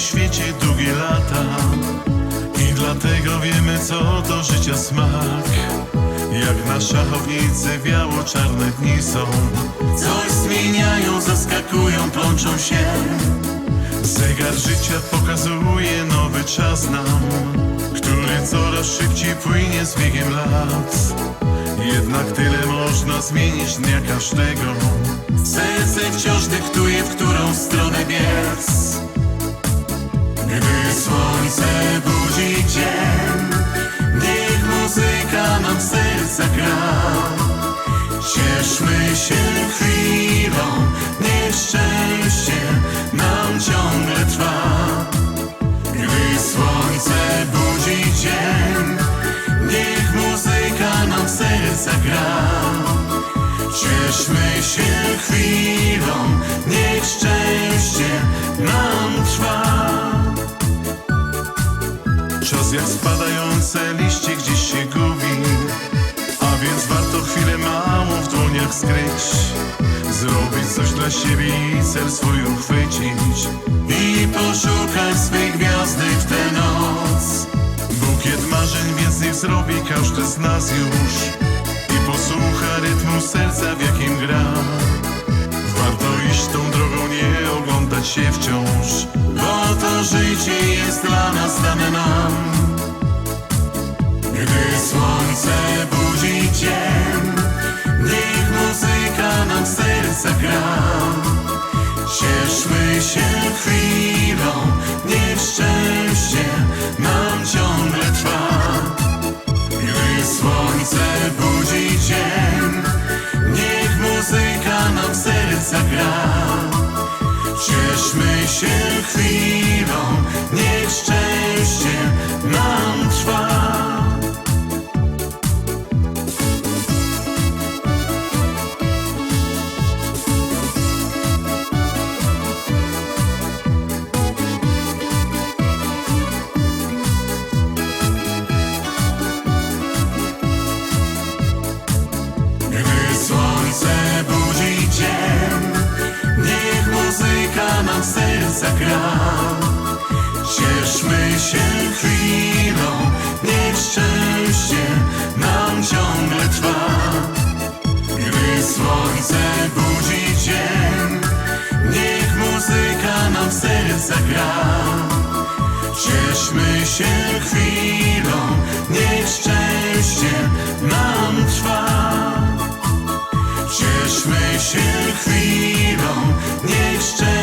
świecie długie lata i dlatego wiemy, co to życia smak. Jak na szachownicy biało czarne dni są, coś zmieniają, zaskakują, plączą się. Zegar życia pokazuje nowy czas nam, który coraz szybciej płynie z biegiem lat. Jednak tyle można zmienić dnia każdego. Serce wciąż dyktuje, w którą stronę biec. Gdy słońce budzi dzień, niech muzyka nam w serca gra. Cieszmy się chwilą, niech szczęście nam ciągle trwa. Gdy słońce budzi dzień, niech muzyka nam w serca gra. Cieszmy się chwilą, niech szczęście nam trwa. Czas jak spadające liście gdzieś się gubi, a więc warto chwilę małą w dłoniach skryć, zrobić coś dla siebie i cel swój uchwycić i poszukać swej gwiazdy w tę noc. Bukiet marzeń więc niech zrobi każdy z nas już i posłucha rytmu serca, w jakim gra. Warto iść tą drogą, nie oglądać się wciąż, bo to życie jest dla nas dane nam. Gdy słońce budzi dzień, niech muzyka nam w serca gra. Cieszmy się chwilą, niech szczęście nam ciągle trwa. Gdy słońce budzi dzień, niech muzyka nam w serca gra. Cieszmy się chwilą, niech szczęście nam trwa. Gdy słońce budzi dzień, niech muzyka nam w serca gra. Cieszmy się chwilą, niech szczęście nam ciągle trwa. Gdy słońce budzi dzień, niech muzyka nam w serca gra. Cieszmy się chwilą, niech szczęście nam trwa. Cieszmy się chwilą, niech szczęście